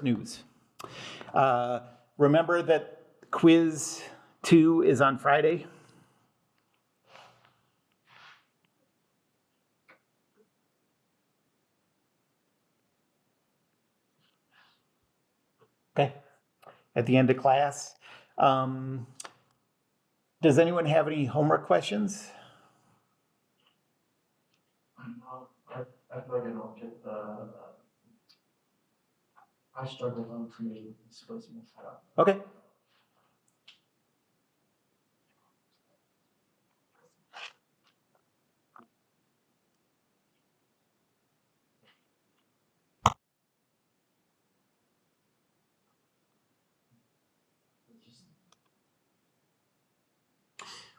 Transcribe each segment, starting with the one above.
news. Remember that quiz 2 is on Friday? Okay, at the end of class. Does anyone have any homework questions? I feel like I don't get the, I struggle on creating displacement setup. Okay.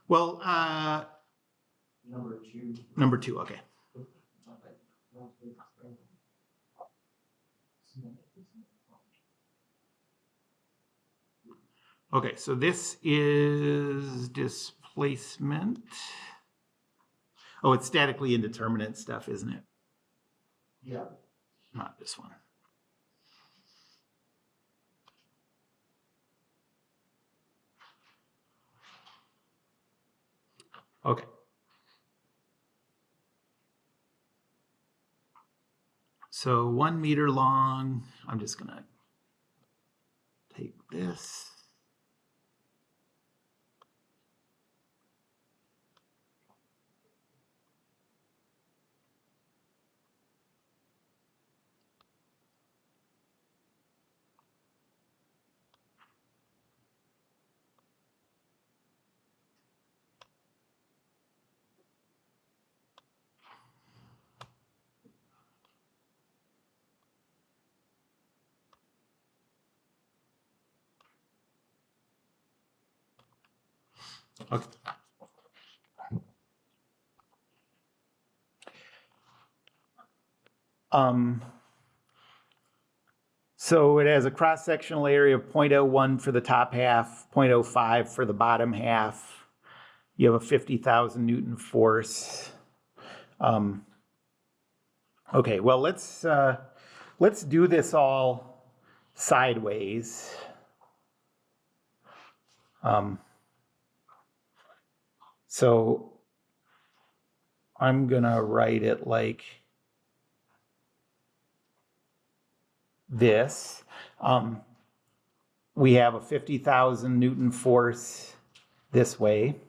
Well, number two, okay. Okay, so this is displacement. Oh, it's statically indeterminate stuff, isn't it? Yeah. Not this one. Okay. So 1 meter long, I'm just gonna take this. Okay. So it has a cross-sectional area of 0.01 for the top half, 0.05 for the bottom half. You have a 50,000 Newton force. Okay, well, let's do this all sideways. So I'm gonna write it like this. We have a 50,000 Newton force this way.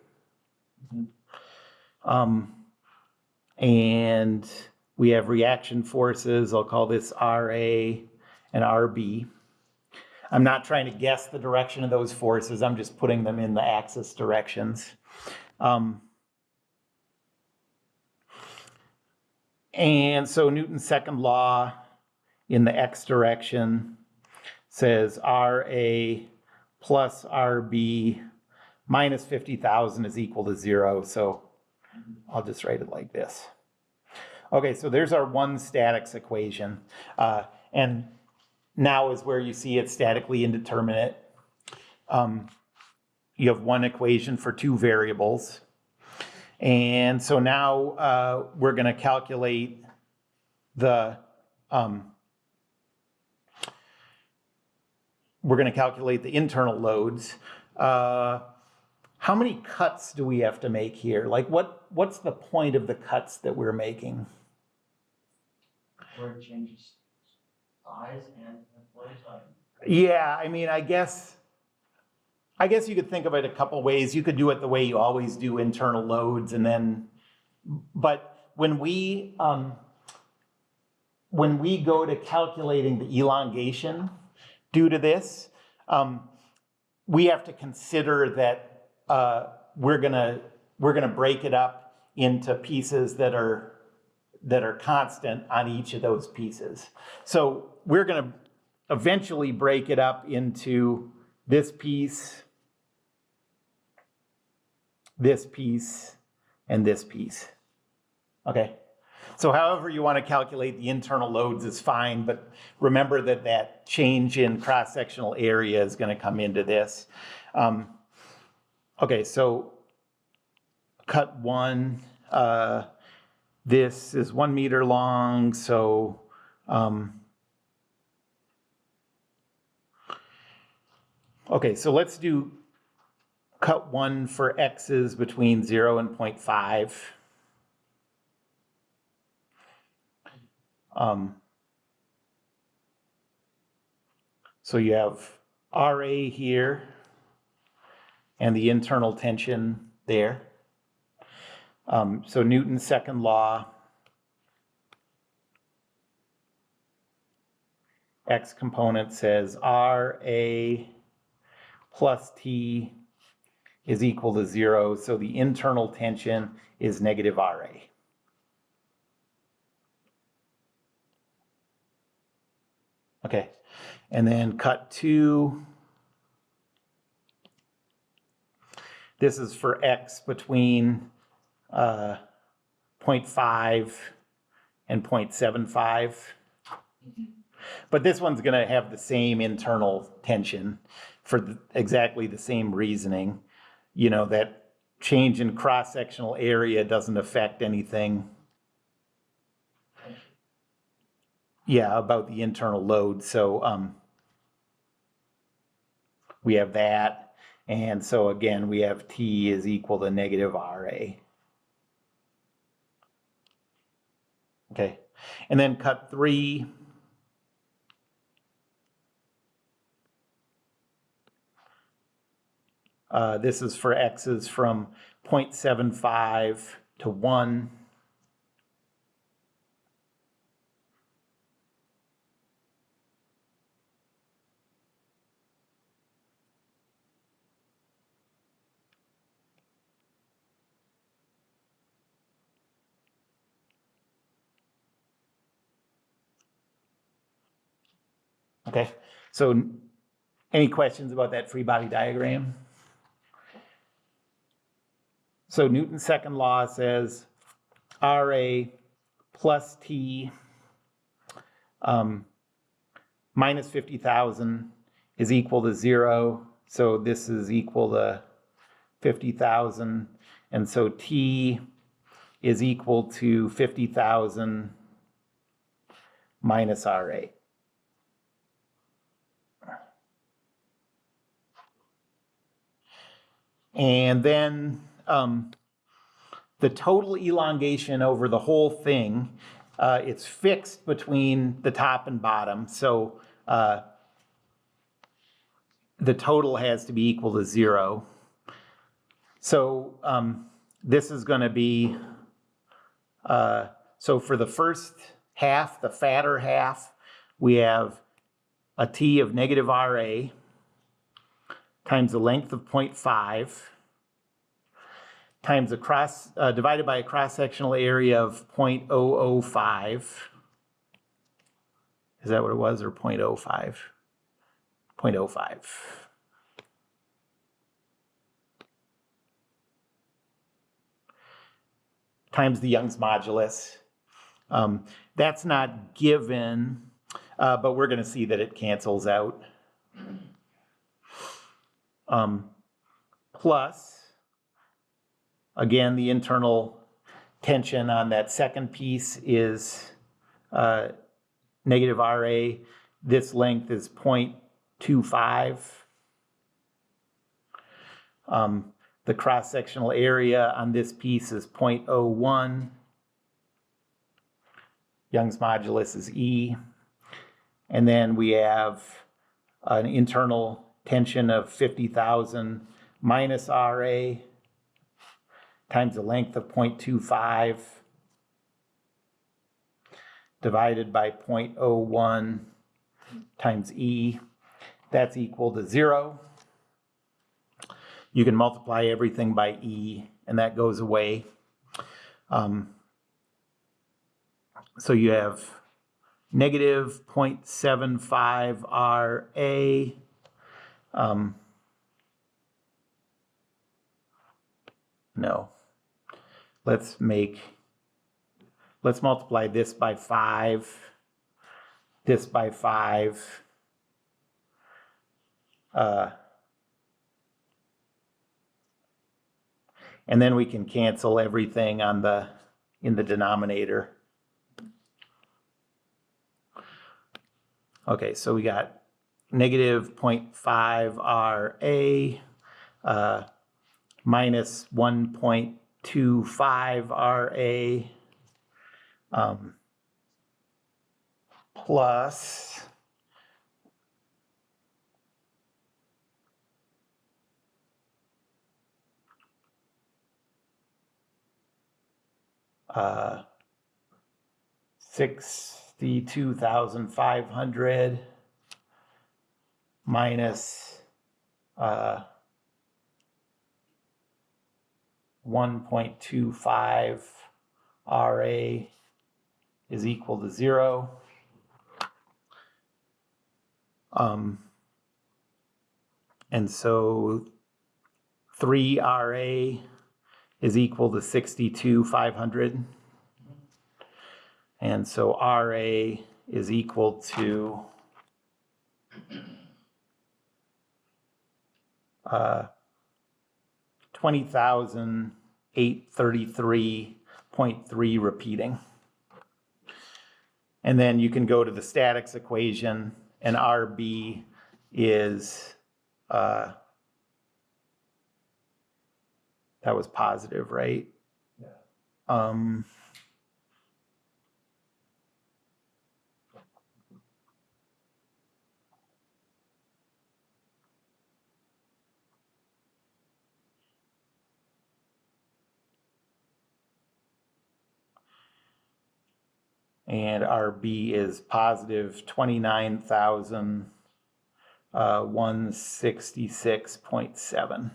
And we have reaction forces. I'll call this RA and RB. I'm not trying to guess the direction of those forces. I'm just putting them in the axis directions. And so Newton's second law in the x direction says RA plus RB minus 50,000 is equal to 0. So I'll just write it like this. Okay, so there's our one statics equation. And now is where you see it's statically indeterminate. You have one equation for two variables. And so now we're going to calculate the internal loads. How many cuts do we have to make here? Like what's the point of the cuts that we're making? Where it changes size and flow time. Yeah, I mean, I guess you could think of it a couple ways. You could do it the way you always do internal loads, and then, but when we go to calculating the elongation due to this, we have to consider that we're gonna break it up into pieces that are constant on each of those pieces. So we're gonna eventually break it up into this piece, and this piece. Okay. So however you want to calculate the internal loads is fine, but remember that change in cross-sectional area is going to come into this. Okay, so cut one. This is 1 meter long, so Okay, so let's do cut 1 for x's between 0 and 0.5. So you have RA here and the internal tension there. So Newton's second law, x component says RA plus T is equal to 0. So the internal tension is negative RA. Okay, and then cut 2. This is for x between 0.5 and 0.75. But this one's going to have the same internal tension for exactly the same reasoning. You know, that change in cross-sectional area doesn't affect anything. Yeah, about the internal load. So we have that. And so again, we have T is equal to negative RA. Okay, and then cut 3. This is for x's from 0.75 to 1. Okay, so any questions about that free body diagram? So Newton's second law says RA plus T minus 50,000 is equal to 0. So this is equal to 50,000. And so T is equal to 50,000 minus RA. And then the total elongation over the whole thing, it's fixed between the top and bottom. So the total has to be equal to 0. So this is going to be, so for the first half, the fatter half, we have a T of negative RA times the length of 0.5 times divided by a cross-sectional area of 0.005. Is that what it was, or 0.05? 0.05. Times the Young's modulus. That's not given, but we're going to see that it cancels out. Plus, again, the internal tension on that second piece is negative RA. This length is 0.25. The cross-sectional area on this piece is 0.01. Young's modulus is E. And then we have an internal tension of 50,000 minus RA times the length of 0.25 divided by 0.01 times E. That's equal to 0. You can multiply everything by E, and that goes away. So you have negative 0.75 RA. No. Let's multiply this by 5, this by 5. And then we can cancel everything in the denominator. Okay, so we got negative 0.5 RA, minus 1.25 RA, plus uh, 62,500 minus 1.25 RA is equal to 0. And so 3 RA is equal to 62,500. And so RA is equal to 20,833.3 repeating. And then you can go to the statics equation, and RB is, that was positive, right? Yeah. And RB is positive 29,166.7.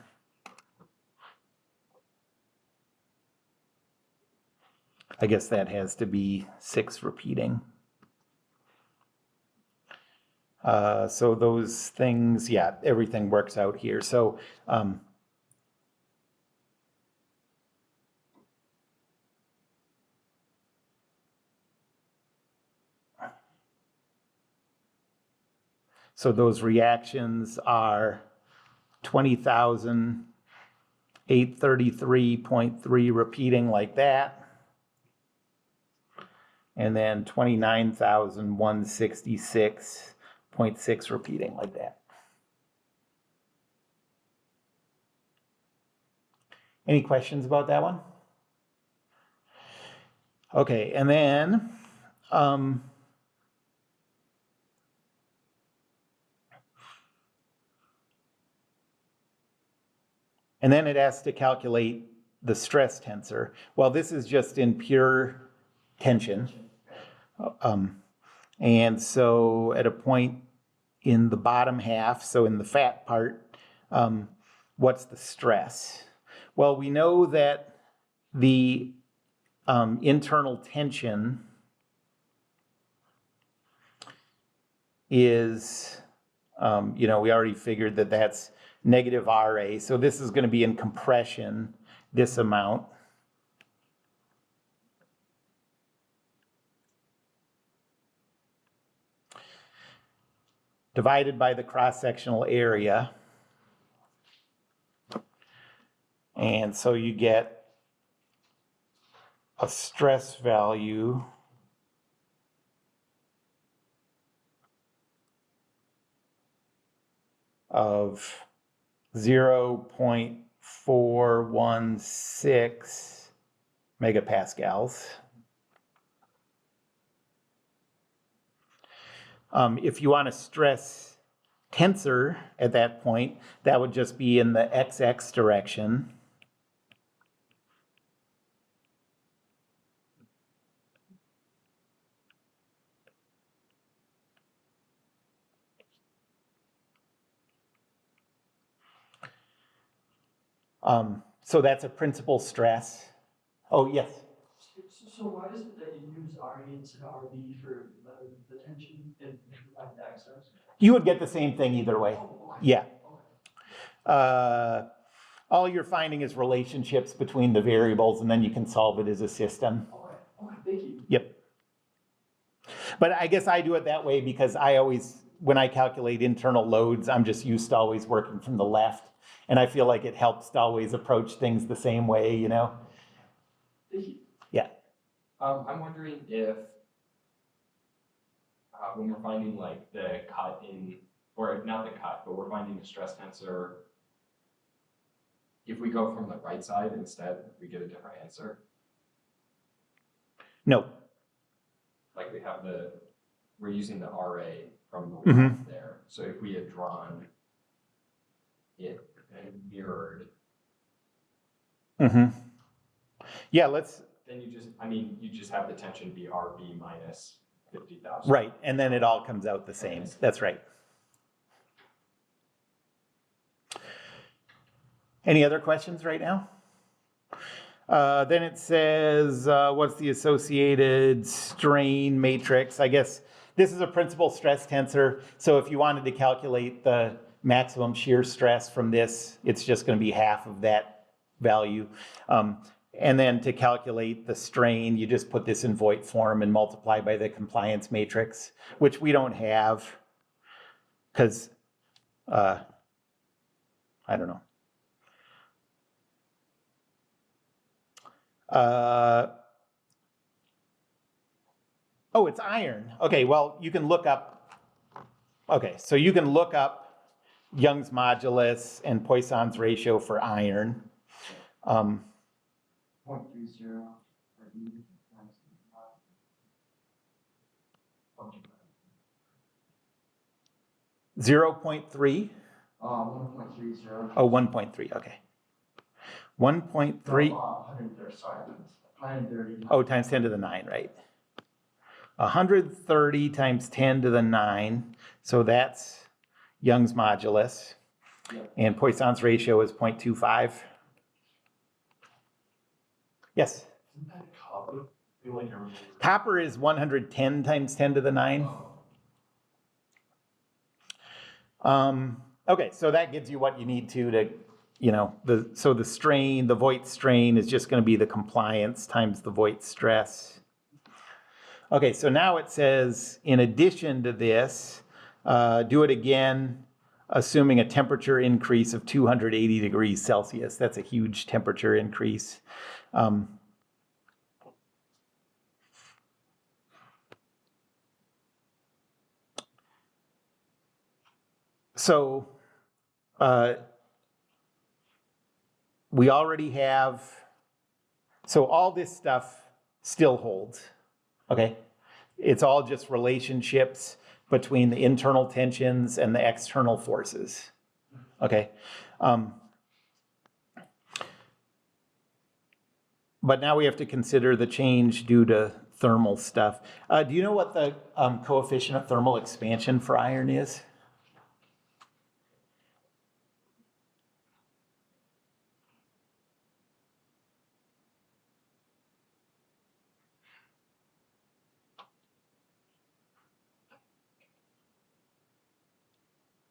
I guess that has to be 6 repeating. So those things, yeah, everything works out here. So those reactions are 20,833.3 repeating like that. And then 29,166.6 repeating like that. Any questions about that one? Okay, and then it has to calculate the stress tensor. Well, this is just in pure tension. And so at a point in the bottom half, so in the fat part, what's the stress? Well, we know that the internal tension is, we already figured that that's negative RA. So this is going to be in compression, this amount. Divided by the cross-sectional area. And so you get a stress value of 0.416 megapascals. If you want to stress tensor at that point, that would just be in the XX direction. So that's a principal stress. Oh, yes. So why is it that you use RA instead of RB for the tension and the access? You would get the same thing either way. Oh, okay. Yeah. Okay. All you're finding is relationships between the variables, and then you can solve it as a system. Okay, thank you. Yep. But I guess I do it that way because when I calculate internal loads, I'm just used to always working from the left. And I feel like it helps to always approach things the same way, Thank you. Yeah. I'm wondering if when we're finding like the cut in, or not the cut, but we're finding the stress tensor. If we go from the right side instead, we get a different answer. No. Like we have we're using the RA from the Mhm. left there. So if we had drawn it and mirrored, Mm-hmm. Yeah, then you just have the tension be RB minus 50,000. right, and then it all comes out the same. That's right. Any other questions right now? Then it says, what's the associated strain matrix? I guess this is a principal stress tensor. So if you wanted to calculate the maximum shear stress from this, it's just going to be half of that value. And then to calculate the strain, you just put this in Voigt form and multiply by the compliance matrix, which we don't have because, I don't know. Oh, it's iron. Okay, well, you can look up, okay, so you can look up Young's modulus and Poisson's ratio for iron. 0.30. 0.3? 1.30. Oh, 1.3, okay. 1.3. 130, sorry. 130. Oh, times 10 to the 9, right? 130 times 10 to the 9, so that's Young's modulus. Yep. And Poisson's ratio is 0.25. Yes? Isn't that copper? I feel like I remember. Copper is 110 times 10 to the 9. Okay, so that gives you what you need to, so the strain, the Voigt strain is just going to be the compliance times the Voigt stress. Okay, so now it says, in addition to this, do it again, assuming a temperature increase of 280 degrees Celsius. That's a huge temperature increase. So we already have, so all this stuff still holds, okay? It's all just relationships between the internal tensions and the external forces, okay? But now we have to consider the change due to thermal stuff. Do you know what the coefficient of thermal expansion for iron is?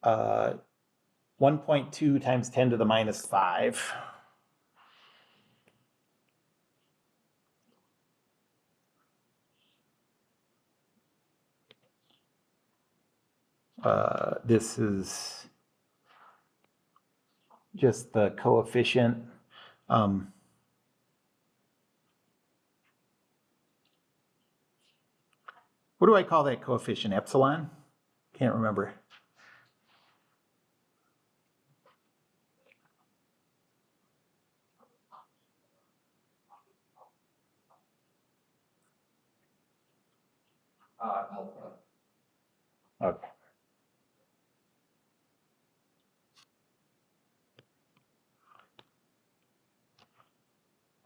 Uh, 1.2 times 10 to the minus 5. This is just the coefficient. What do I call that coefficient? Epsilon? Can't remember. Alpha. Okay.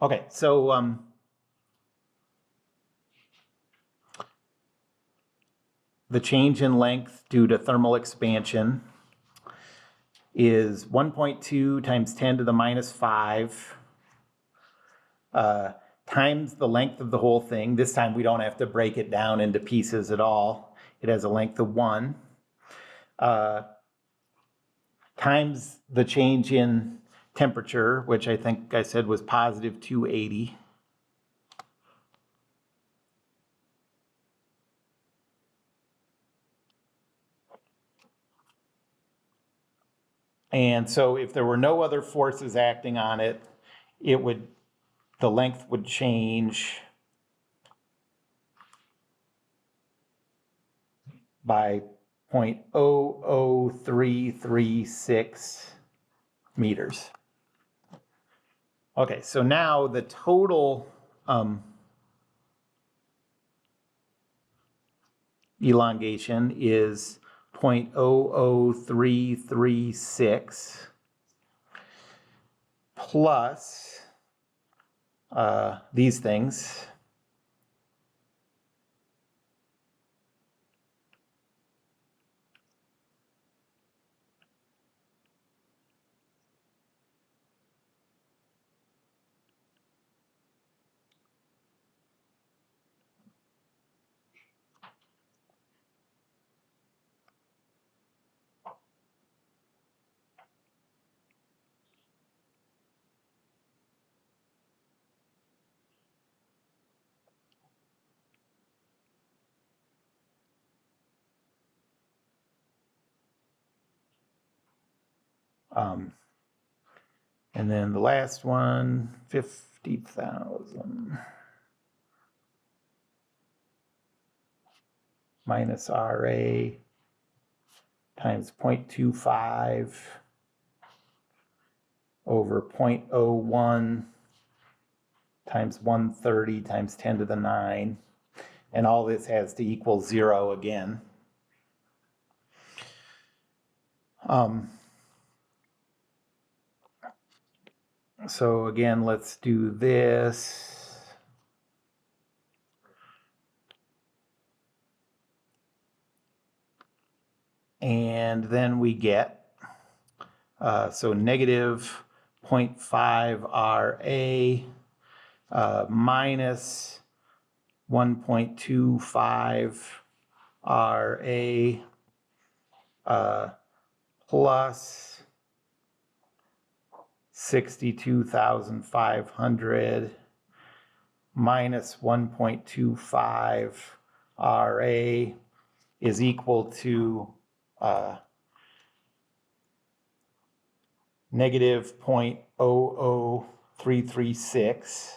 Okay, so the change in length due to thermal expansion is 1.2 times 10 to the minus 5 times the length of the whole thing. This time we don't have to break it down into pieces at all. It has a length of 1. Times the change in temperature, which I think I said was positive 280. And so if there were no other forces acting on it, the length would change by 0.00336 meters. Okay, so now the total elongation is 0.00336 plus these things. And then the last one, 50,000 minus RA times 0.25 over 0.01 times 130 times 10 to the 9. And all this has to equal 0 again. So again, let's do this. And then we get, so negative 0.5 RA minus 1.25 RA plus 62,500 minus 1.25 RA is equal to negative 0.00336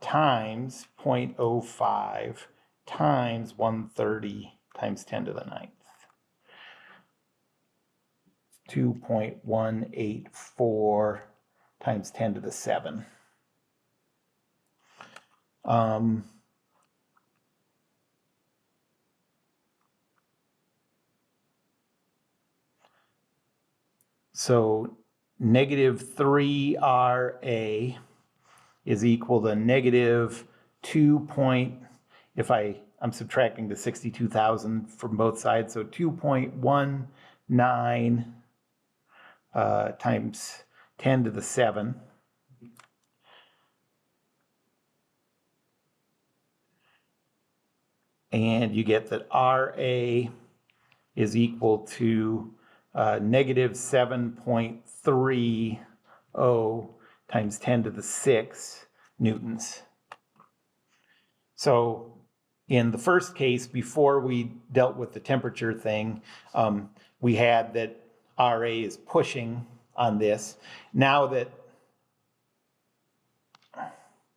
times 0.05 times 130 times 10 to the 9th. 2.184 times 10 to the 7. So negative 3 RA is equal to negative 2. If I'm subtracting the 62,000 from both sides, so 2.19 times 10 to the 7. And you get that RA is equal to negative 7.30 times 10 to the 6 newtons. So in the first case, before we dealt with the temperature thing, we had that RA is pushing on this. Now that,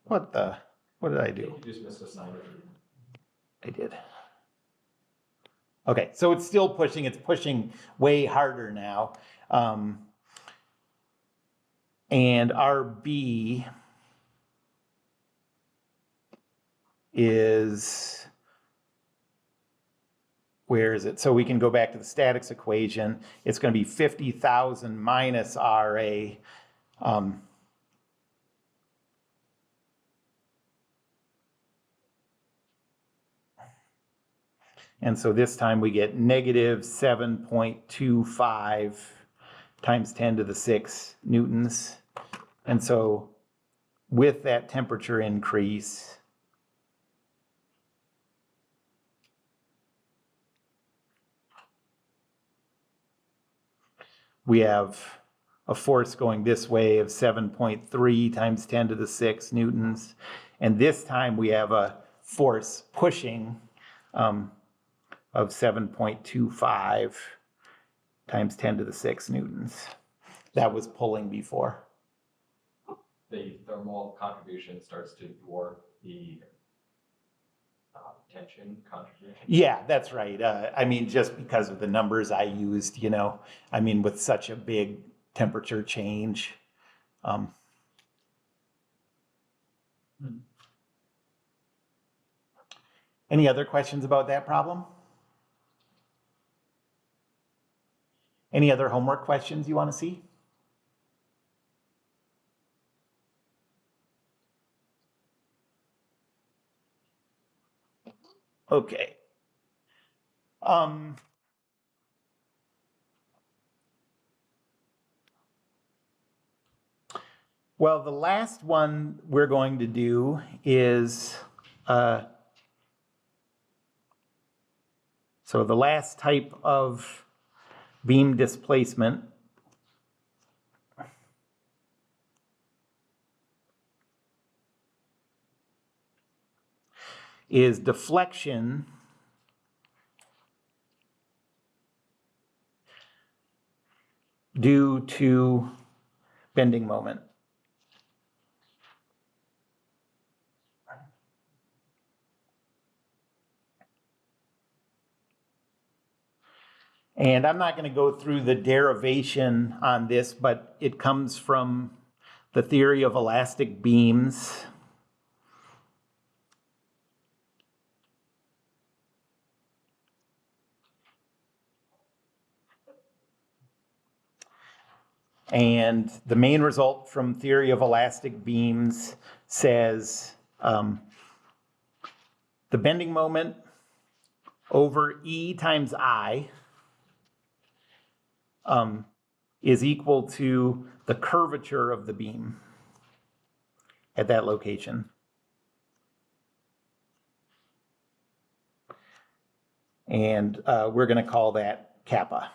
what did I do? You just missed a sign. I did. Okay, so it's still pushing. It's pushing way harder now. And RB is, where is it? So we can go back to the statics equation. It's going to be 50,000 minus RA. And so this time we get negative 7.25 times 10 to the 6 newtons. And so with that temperature increase, we have a force going this way of 7.3 times 10 to the 6 newtons. And this time we have a force pushing of 7.25 times 10 to the 6 newtons. That was pulling before. The thermal contribution starts to dwarf the tension contribution. Yeah, that's right. I mean, just because of the numbers I used, I mean, with such a big temperature change. Um, Any other questions about that problem? Any other homework questions you want to see? Okay. Well, the last one we're going to do is, so the last type of beam displacement is deflection due to bending moment. And I'm not going to go through the derivation on this, but it comes from the theory of elastic beams. And the main result from theory of elastic beams says the bending moment over E times I is equal to the curvature of the beam at that location. And we're going to call that kappa.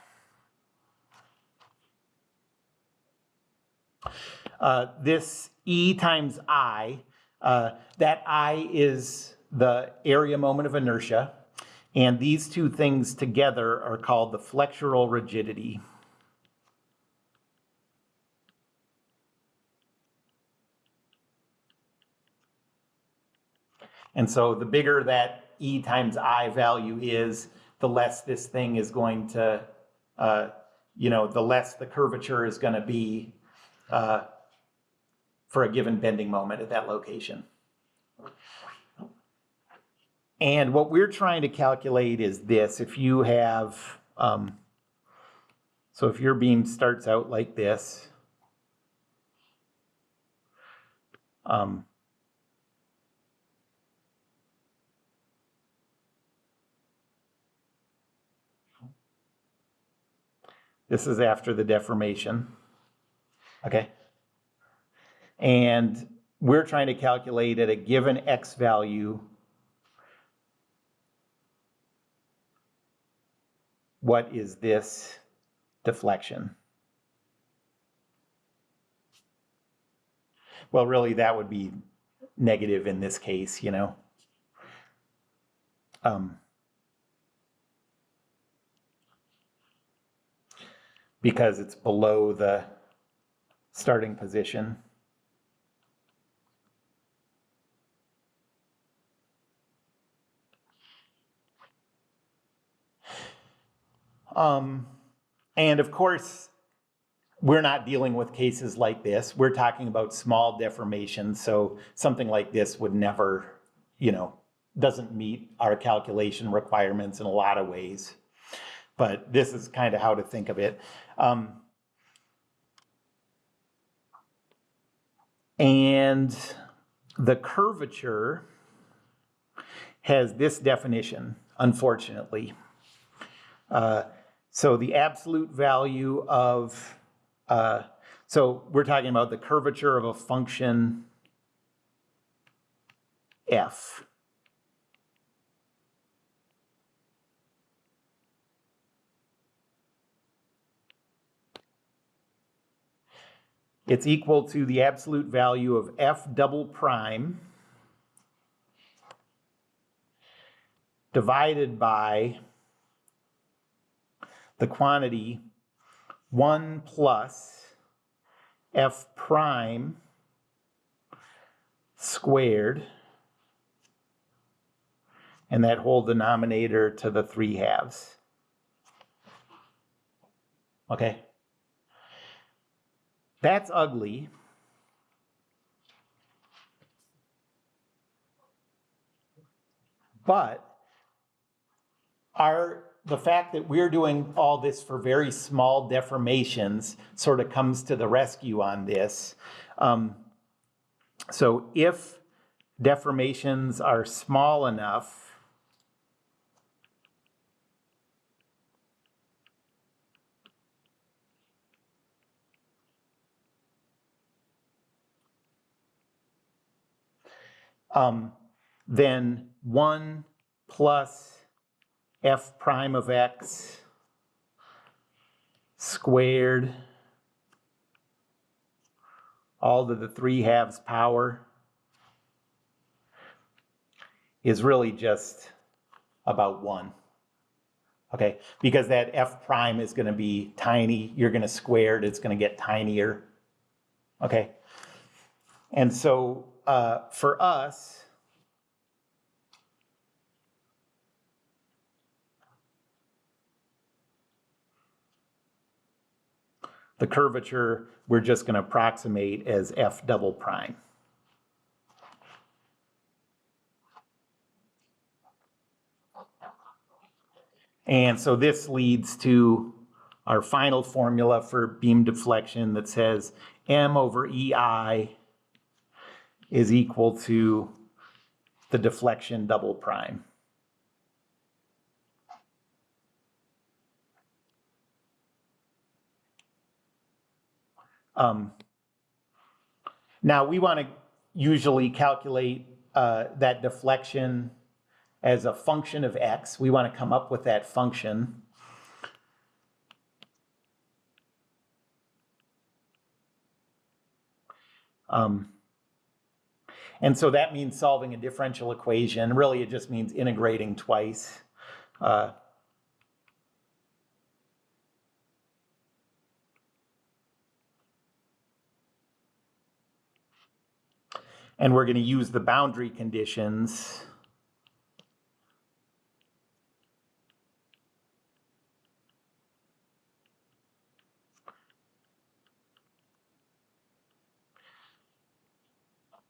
This E times I, that I is the area moment of inertia, and these two things together are called the flexural rigidity. And so the bigger that E times I value is, the less this thing is going to, the less the curvature is going to be for a given bending moment at that location. And what we're trying to calculate is this. If you have, so if your beam starts out like this, this is after the deformation, okay? And we're trying to calculate at a given X value what is this deflection. Well, really, that would be negative in this case, because it's below the starting position. And of course, we're not dealing with cases like this. We're talking about small deformations, so something like this would never, doesn't meet our calculation requirements in a lot of ways. But this is kind of how to think of it. And the curvature has this definition, unfortunately. So the absolute value of, so we're talking about the curvature of a function f. It's equal to the absolute value of f double prime divided by the quantity 1 plus f prime squared and that whole denominator to the 3/2. Okay? That's ugly. But the fact that we're doing all this for very small deformations sort of comes to the rescue on this. So if deformations are small enough, then 1 plus f prime of x squared all to the 3/2 power is really just about 1. Okay, because that f prime is going to be tiny. You're going to square it, it's going to get tinier. Okay, and so for us, the curvature we're just going to approximate as f double prime. And so this leads to our final formula for beam deflection that says m over EI is equal to the deflection double prime. Now we want to usually calculate that deflection as a function of x. We want to come up with that function. And so that means solving a differential equation. Really, it just means integrating twice. And we're going to use the boundary conditions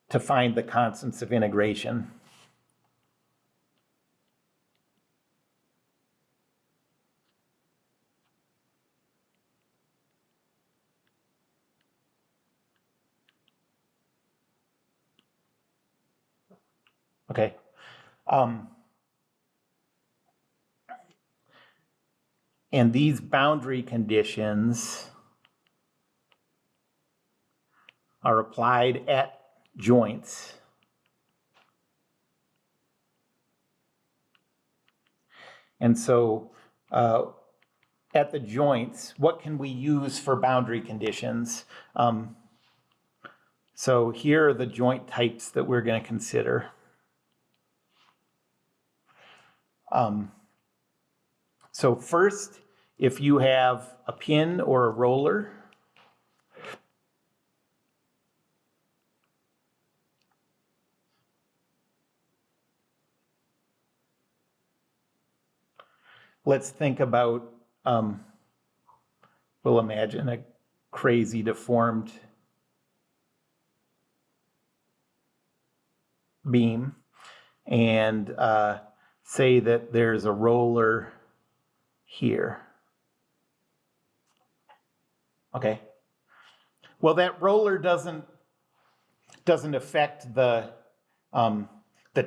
to find the constants of integration. Okay. And these boundary conditions are applied at joints. And so at the joints, what can we use for boundary conditions? So here are the joint types that we're going to consider. So first, if you have a pin or a roller, let's think about, we'll imagine a crazy deformed beam and say that there's a roller here. Okay. Well, that roller doesn't affect the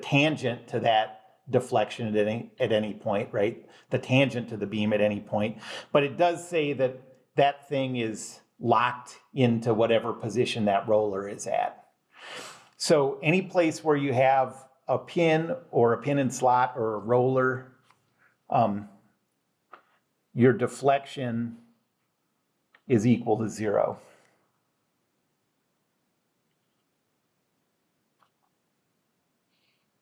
tangent to that deflection at any point, right? The tangent to the beam at any point. But it does say that that thing is locked into whatever position that roller is at. So any place where you have a pin or a pin and slot or a roller, your deflection is equal to 0.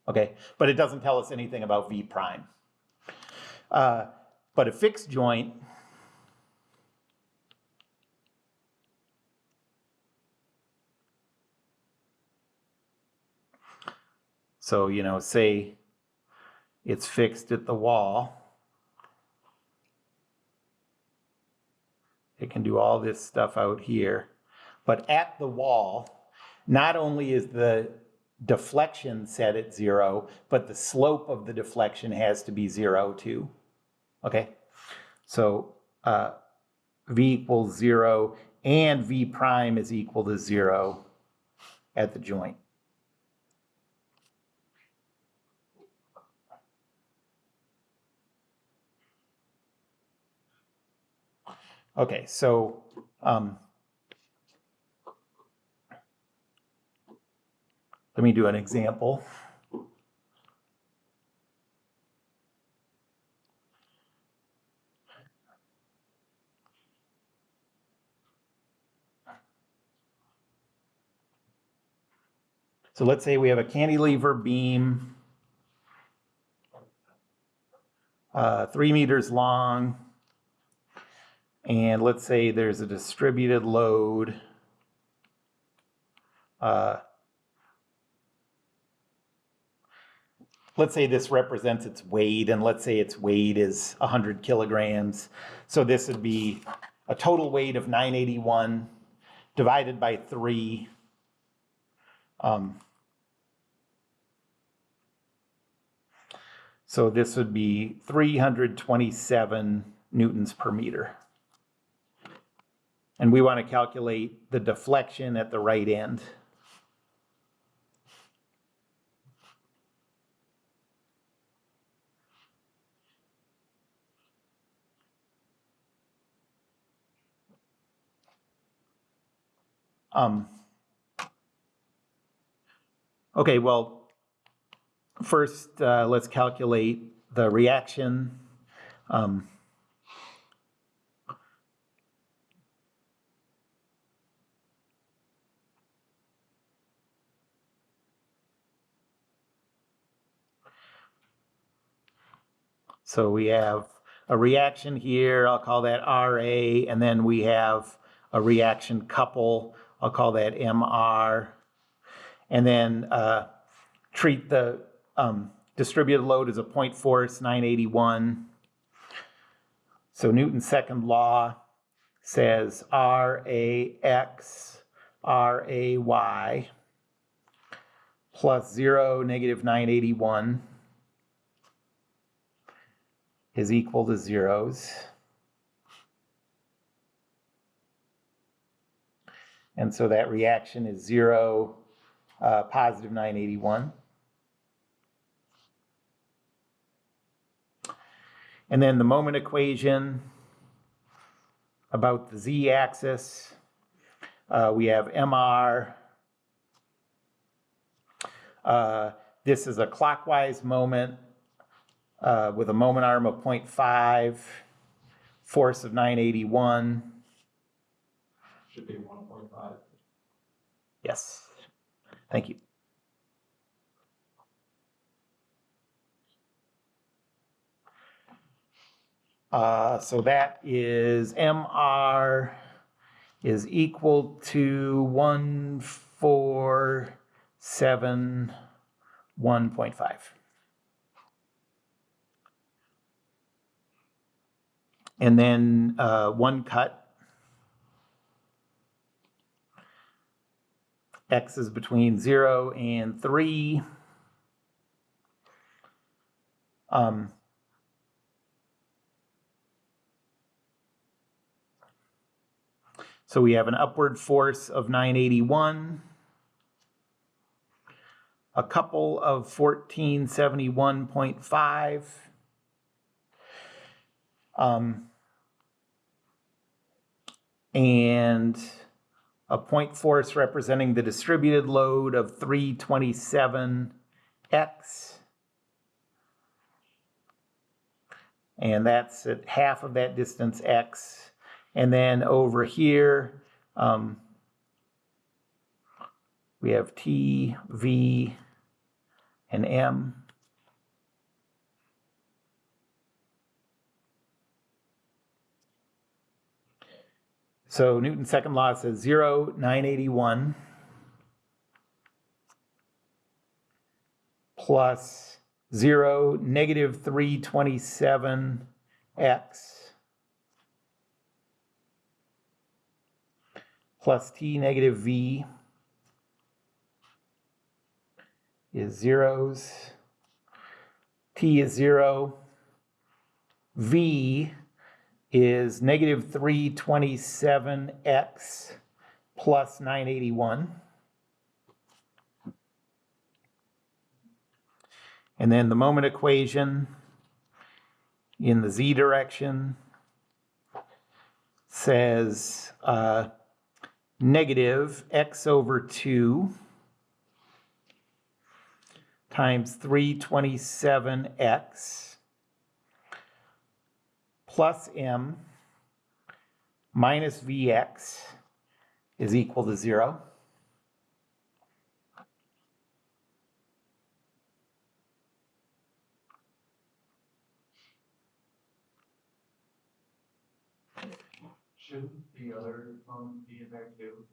Okay, but it doesn't tell us anything about V prime. But a fixed joint, so, say it's fixed at the wall. It can do all this stuff out here. But at the wall, not only is the deflection set at 0, but the slope of the deflection has to be 0 too. Okay? So V equals 0 and V prime is equal to 0 at the joint. Okay, so let me do an example. So let's say we have a cantilever beam, 3 meters long, and let's say there's a distributed load. Let's say this represents its weight, and let's say its weight is 100 kilograms. So this would be a total weight of 981 divided by 3. So this would be 327 newtons per meter. And we want to calculate the deflection at the right end. Okay, well, first let's calculate the reaction. So we have a reaction here, I'll call that RA, and then we have a reaction couple, I'll call that MR. And then treat the distributed load as a point force, 981. So Newton's second law says RAX, RAY plus 0, negative 981 is equal to zeros. And so that reaction is 0, positive 981. And then the moment equation about the z-axis, we have MR. This is a clockwise moment with a moment arm of 0.5, force of 981. Should be 1.5. Yes, thank you. So that is MR is equal to 1471.5. And then one cut. X is between 0 and 3. So we have an upward force of 981, a couple of 1471.5, and a point force representing the distributed load of 327x. And that's at half of that distance, x. And then over here, we have T, V, and M. So Newton's second law says 0, 981 plus 0, negative 327x plus t negative v is zeros. T is 0. V is negative 327x plus 981. And then the moment equation in the z direction says negative x over 2 times 327x plus m minus vx is equal to 0. Shouldn't the other be in there too?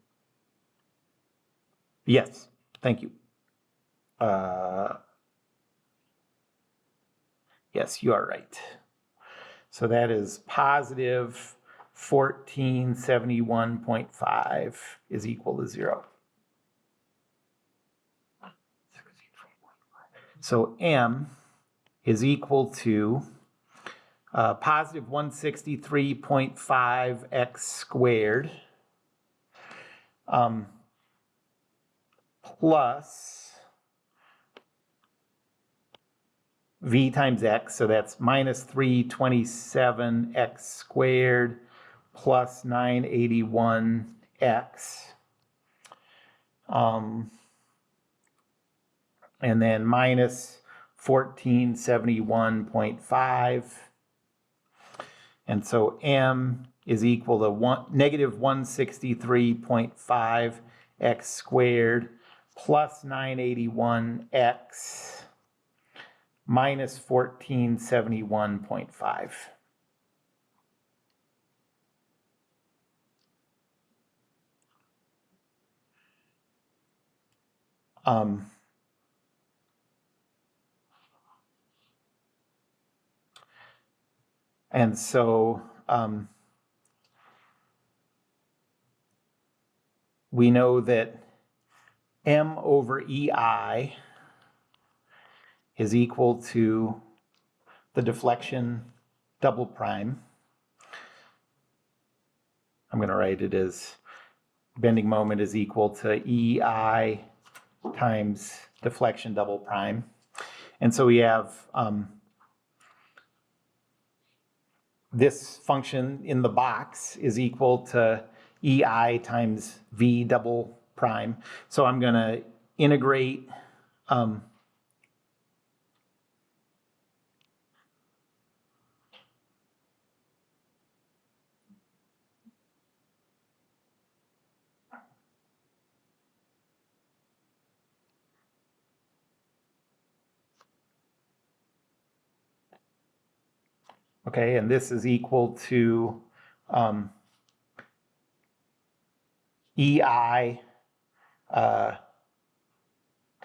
Yes, thank you. Yes, you are right. So that is positive 1471.5 is equal to 0. So m is equal to positive 163.5x squared plus v times x, so that's minus 327x squared plus 981x. And then minus 1471.5. And so m is equal to negative 163.5x squared plus 981x minus 1471.5. And so we know that m over EI is equal to the deflection double prime. I'm going to write it as bending moment is equal to EI times deflection double prime. And so we have this function in the box is equal to EI times V double prime. So I'm going to integrate okay, and this is equal to EI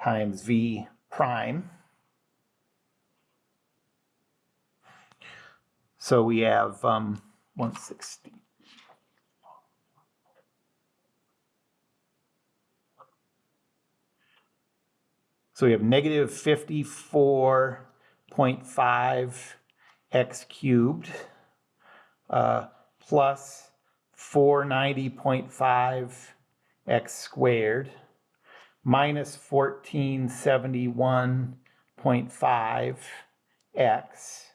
times V prime. So we have 160. So we have negative 54.5 x cubed plus 490.5 x squared minus 1471.5 x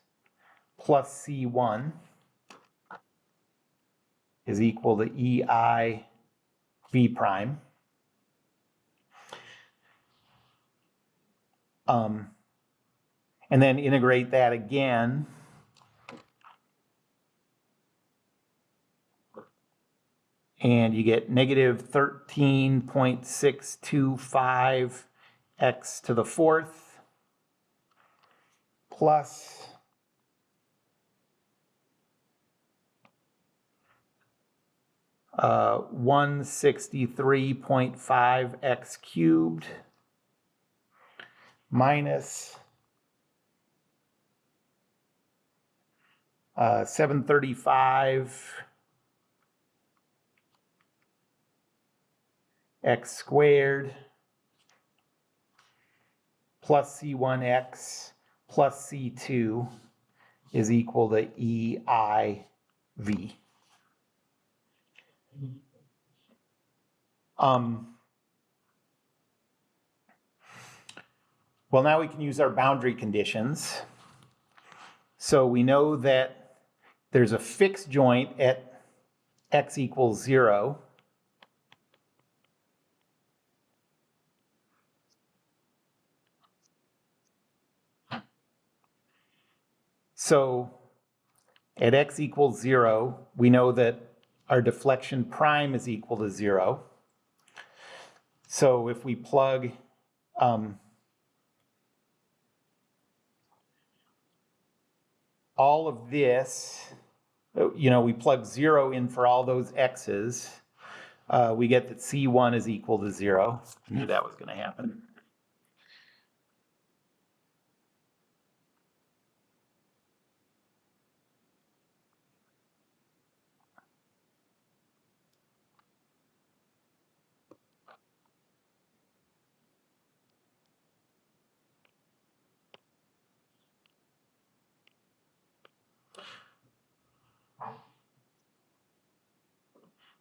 plus c1 is equal to EI v prime. And then integrate that again. And you get negative 13.625 x to the fourth plus 163.5 x cubed minus 735 x squared plus C1x plus C2 is equal to EIV. Well, now we can use our boundary conditions. So we know that there's a fixed joint at x equals 0. So at x equals 0, we know that our deflection prime is equal to 0. So if we plug all of this, we plug 0 in for all those x's, we get that C1 is equal to 0. I knew that was going to happen.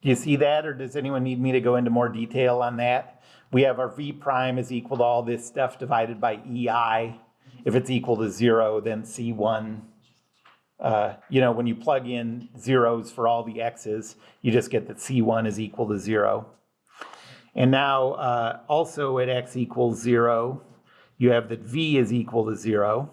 Do you see that, or does anyone need me to go into more detail on that? We have our V prime is equal to all this stuff divided by EI. If it's equal to 0, then C1, when you plug in zeros for all the x's, you just get that C1 is equal to 0. And now also at x equals 0, you have that V is equal to 0.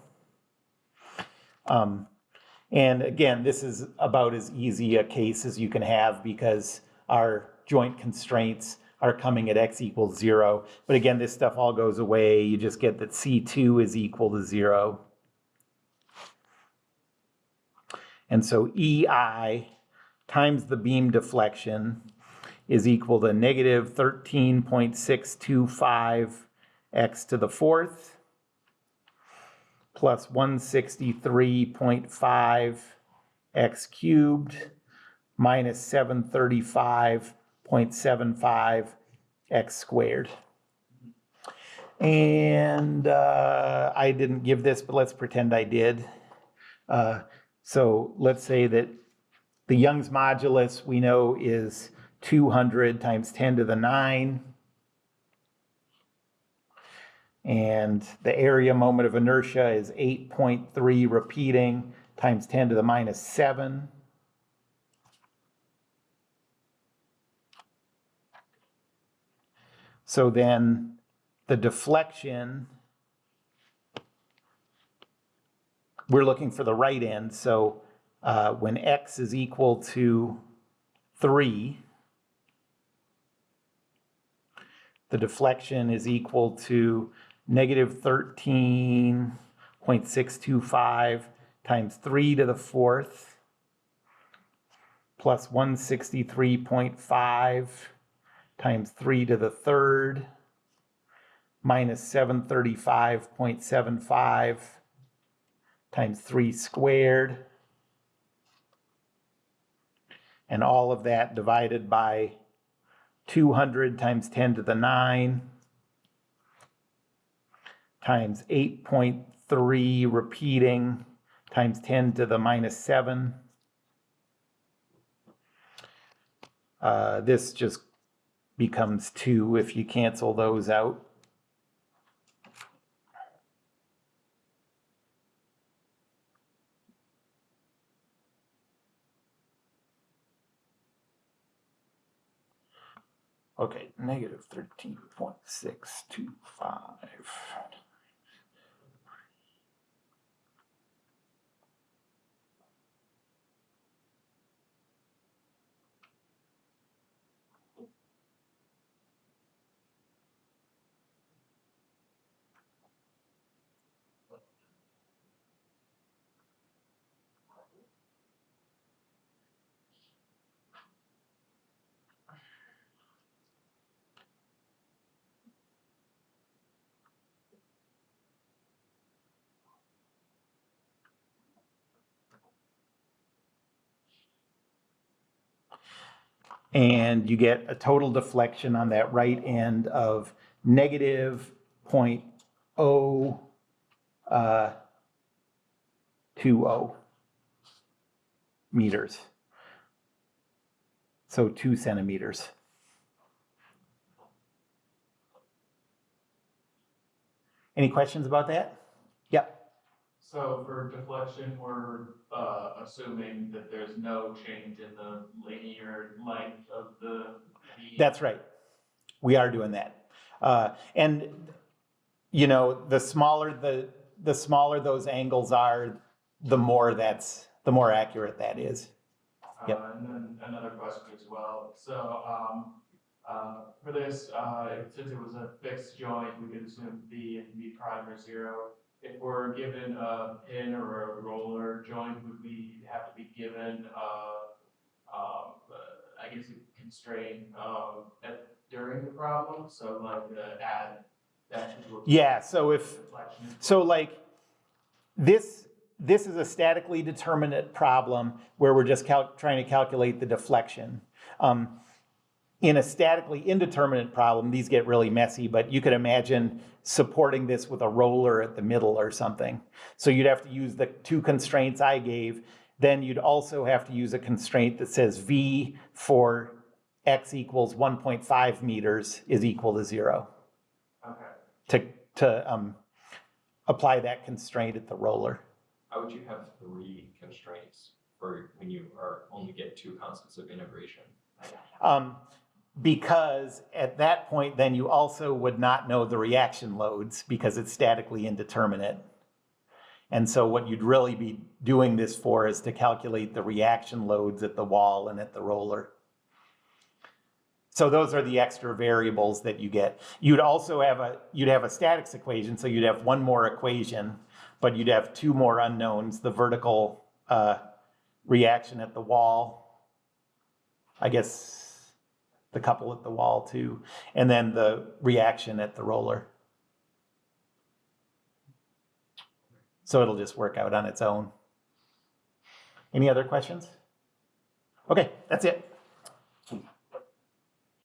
And again, this is about as easy a case as you can have because our joint constraints are coming at x equals 0. But again, this stuff all goes away. You just get that C2 is equal to 0. And so EI times the beam deflection is equal to negative 13.625 x to the fourth plus 163.5 x cubed minus 735.75 x squared. And I didn't give this, but let's pretend I did. So let's say that the Young's modulus we know is 200 times 10 to the 9. And the area moment of inertia is 8.3 repeating times 10 to the minus 7. So then the deflection, we're looking for the right end. So when x is equal to 3, the deflection is equal to negative 13.625 times 3 to the fourth plus 163.5 times 3 to the third minus 735.75 times 3 squared. And all of that divided by 200 times 10 to the 9 times 8.3 repeating times 10 to the minus 7. This just becomes 2 if you cancel those out. Okay, negative 13.625. And you get a total deflection on that right end of negative 0.020 meters. So 2 centimeters. Any questions about that? Yep. So for deflection, we're assuming that there's no change in the linear length of the beam. That's right. We are doing that. And you know, the smaller those angles are, the more accurate that is. Yep. And then another question as well. So for this, since it was a fixed joint, we could assume B and B prime are 0. If we're given a pin or a roller joint, would we have to be given I guess a constraint during the problem? So like add that to Yeah. So deflection. like this is a statically determinate problem where we're just trying to calculate the deflection. In a statically indeterminate problem, these get really messy, but you could imagine supporting this with a roller at the middle or something. So you'd have to use the 2 constraints I gave. Then you'd also have to use a constraint that says V for x equals 1.5 meters is equal to 0. Okay. To apply that constraint at the roller. How would you have 3 constraints for when you only get 2 constants of integration? Because at that point, then you also would not know the reaction loads because it's statically indeterminate. And so what you'd really be doing this for is to calculate the reaction loads at the wall and at the roller. So those are the extra variables that you get. You'd also have a statics equation, so you'd have 1 more equation, but you'd have 2 more unknowns, the vertical reaction at the wall, I guess the couple at the wall too, and then the reaction at the roller. So it'll just work out on its own. Any other questions? Okay, that's it.